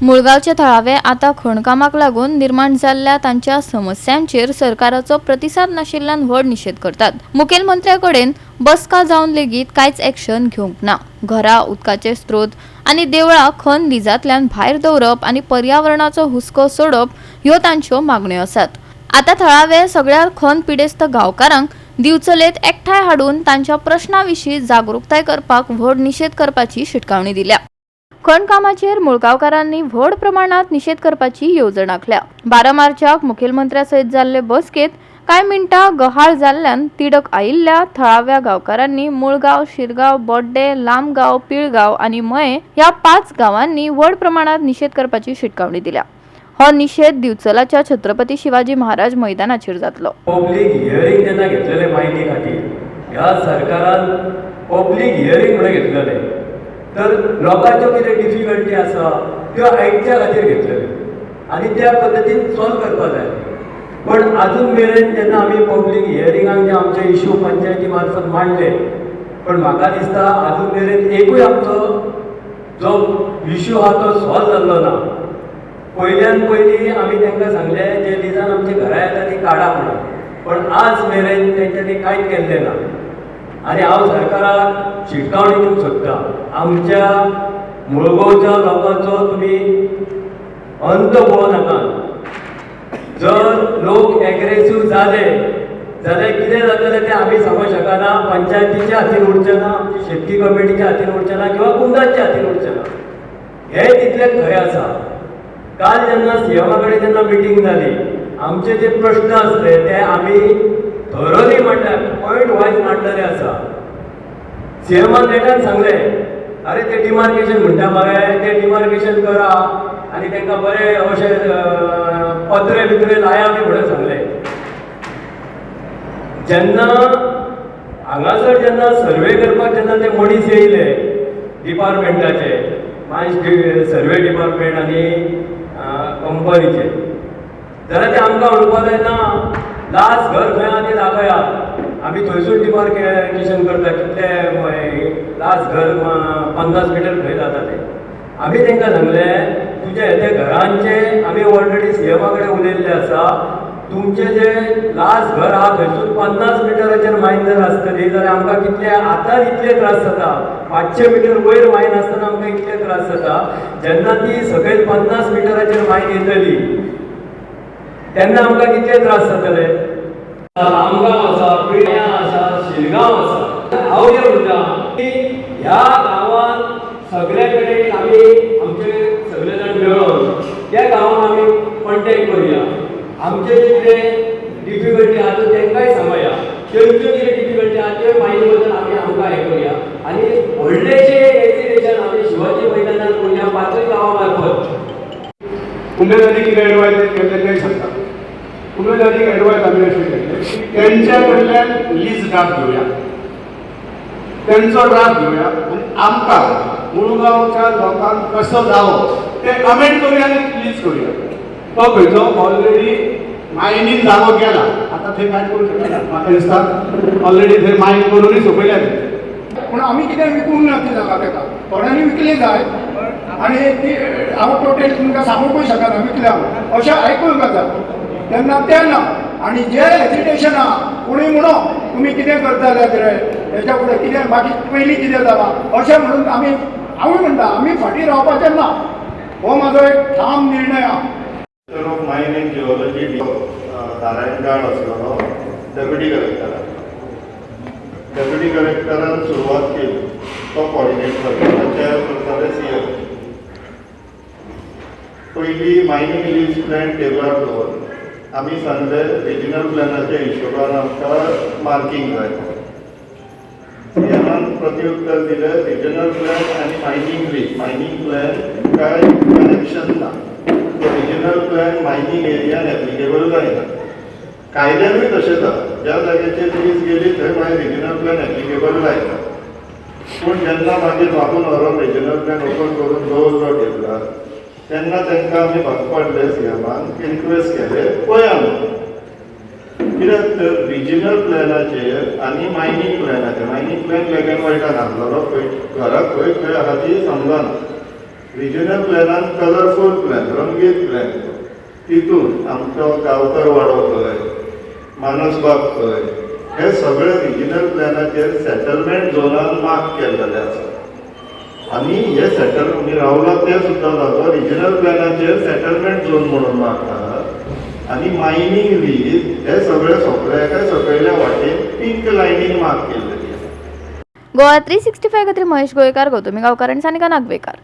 मुळगावचे थळावे आता खणकामाक लागून निर्माण जाल्ल्या तांच्या समस्यांचेर सरकाराचो प्रतिसाद नाशिल्ल्यान व्हड निषेध करतात। मुखेलमंत्र्याकडेन बसका जावन लेगीत कांयच ॲक्शन घेवंक ना। घरा, उदकाचे स्त्रोत आनी देवळां खण लिजांतल्यान भायर दवरप आनी पर्यावरणाचो हुस्को सोडप ह्यो तांच्यो मागण्यो आसात। आता थळावे सगळ्या खण पिडेस्त गांवकारांक दिवचलेत एकठांय हाडून तांच्या प्रश्नांविशीं जागृताय करपाक व्हड निषेध करपाची शिटकावणी दिल्या। खण कामाचेर मुळगांवकारांनी व्हड प्रमाणात निषेध करपाची येवजण आंखल्या। 12 मार्चाक मुखेलमंत्र्या सयत जाल्ले बसकेत कांय मिनटां गहाळ जाल्ल्यान तिडक आयिल्ल्या थळाव्या गांवकारांनी मुळगांव, शिरगांव, बोड्डे, लामगांव, पिळगांव आनी मये ह्या 5 गांवांनी व्हड प्रमाणात निषेध करपाची शिटकावणी दिल्या। हो निषेध दिवचलाच्या छत्रपती शिवाजी महाराज मैदानाचेर जातलो। पब्लीक हियरिंग जेन्ना घेतलेले माहिती खातीर ह्या सरकारान पब्लीक हियरिंग म्हणून घेतलेले, तर लोकांच्यो कितें डिफिकल्टी आसा त्यो आयकच्या खातीर घेतलेले आनी त्या पद्दतीन सॉल्व करपाक जाय। पण अजून मेरेन जेन्ना आमी पब्लीक हियरिंगाक जे आमचे इश्यू पंचायती मार्फत मांडले, पण म्हाका दिसता अजून मेरेन एकूय आमचो जो इश्यू आहा तो सॉल्व जाल्लो ना। पयल्यान पयलीं आमी तांकां सांगलें जे लिजान आमची घरां येता ती काडा म्हणून, पण आज मेरेन तेंच्यांनी कांयच केल्लें ना। आनी हांव सरकाराक शिटकावणी दिवंक सोदतां, आमच्या मुळगांवच्या लोकांचो तुमी अंत पळोवं नाकात। जर लोक एग्रेसीव जाले जाल्यार कितें जातलें तें आमी सांगूंक शकना। पंचायतीच्या हातीन उरचें ना, आमची शेतकी कमिटीच्या हातीन उरचें ना किंवा कुंदाच्या हातीन उरचें ना, हें तितलें खरें आसा। काल जेन्ना सीएमा कडेन जेन्ना मिटींग जाली, आमचे जे प्रश्न आसले ते आमी थरोली मांडल्या, पॉयंट वायज मांडलेले आसा। सीएमान तेन्ना सांगलें अरे ते डिमार्केशन म्हणटा मरे, ते डिमार्केशन करा आनी तांकां बरें अशें पत्रे बित्रे लाया बी म्हणून सांगलें। जेन्ना हांगासर जेन्ना सर्वे करपाक जेन्ना ते मनीस येयले डिपार्टमेंटाचे, सर्वे डिपार्टमेंट आनी कंपनीचे, जाल्यार ते आमकां म्हणपाक जाय ना लास्ट घर खंय आहा तें दाखयात, आमी थंयसून डिमार्केशन करता कितले लास्ट घर 50 मिटर खंय जाता तें। आमी तांकां सांगलें तुजे ते घरांचे आमी ऑलरेडी सीएमा कडेन उलयल्लें आसा, तुमचे जे लास्ट घर आहा थंयसून 50 मिटराचेर मायन जर आसतली जाल्यार आमकां कितले आतां इतले त्रास जाता, 500 मिटर वयर मायन आसतना आमकां इतले त्रास जाता। जेन्ना ती सकयल 50 मिटराचेर मायन येतली तेन्ना आमकां कितले त्रास जातले। लामगांव आसा, पिळ्या आसा, शिरगांव आसा। हांव कितें म्हणटा की ह्या गांवांत सगळे कडेन आमी आमचे सगळे जाण मेळोन त्या गांवांत आमी कॉन्टेक्ट करुया, आमचे जे कितें डिफिकल्टी आहा त्यो तांकांय सांगुया, तेंच्यो कितें डिफिकल्टी आहा त्यो माहिती बद्दल आमकां हें करुया आनी व्हडलेशें एक्झिबिशन आमी शिवाजी मैदानार करुया 5 गांवां मार्फत। उमेदवारी कितें एडवायस केल्ले तें सांगता। उमेदवारी एडवायस आमी अशें केल्ले की तेंच्या कडल्यान लीज ड्राफ्ट घेवया, तेंचो ड्राफ्ट घेवया आनी आमकां मुळगांवच्या लोकांक कसो जावो तें अमेंड करुया आनी लीज करुया। तो खंयचो ऑलरेडी मायनीन जागो गेला, आतां थंय कांय करूंक शकना, म्हाका दिसता ऑलरेडी थंय मायन करूनय सोंपयल्या पूण आमी कितें विकूंक ना ती जागा तेका, थोड्यांनी विकली जाय आनी ती हांव टोटल तुमकां सांगूंकूय शकना विकल्या अशें आयकूंक जाता। तेन्ना तें ना आनी जे एजिटेशन आहा कोणूय म्हणो तुमी कितें करता जाल्यार हेच्या फुडें कितें बाकी पयलीं कितें जालां अशें म्हणून आमी हांवूय म्हणटा आमी फाटीं रावपाचें ना। हो म्हाजो एक ठाम निर्णय आहा। ऑफ मायन एंड जिओलॉजी नारायणगाड आसलो डेप्युटी कलेक्टरान सुरवात केली, तो कॉर्डिनेट करतालो, चॅर करताले सीएम। पयलीं मायनींग लीज प्लॅन टेबलार दवरलो, आमी सांगले रिजनल प्लॅनाच्या हिशोबान आमकां मार्कींग जाय। सीएमान प्रत्युत्तर दिलें रिजनल प्लॅन आनी मायनींग लीज, मायनींग प्लॅन कांय कनेक्शन ना, रिजनल प्लॅन मायनींग एरियान एप्लिकेबल जायना। कायद्यानूय तशें जाता, ज्या जाग्याचेर लीज गेली थंय मागीर रिजनल प्लॅन एप्लिकेबल जायना। पूण जेन्ना मागीर वापरून व्हरोन रिजनल प्लॅन ओपन करून दवरलो टेबलार तेन्ना तांकां आमी भाग पाडले, सीएमान रिक्वेस्ट केले पळया म्हणून, कित्याक तर रिजनल प्लॅनाचेर आनी मायनींग प्लॅनाचेर, मायनींग प्लॅन ब्लॅक एंड व्हायटान आसलेलो, घराक खंय खंय आहा ती समजना। रिजनल प्लॅनान कलरफूल प्लॅन, रंगीत प्लॅन, तितून आमचो गांवकर वाडो खंय, मानसबाग खंय, हे सगळे रिजनल प्लॅनाचेर सेटलमेंट झोनान मार्क केल्लेले आसा. आनी हे सेटल रावला ते सुद्दां जातो रिजनल प्लॅनाचेर सेटलमेंट झोन म्हणून मारतात. आनी मायनींग लीज हे सगळे सोंपल्याका सकयल्या वाटेन पिंक लायनीन मार्क केल्लेली आसा. गोवा 365 खातीर महेश गोयेकार, गौतमी गांवकार आनी सानिका नागवेकर.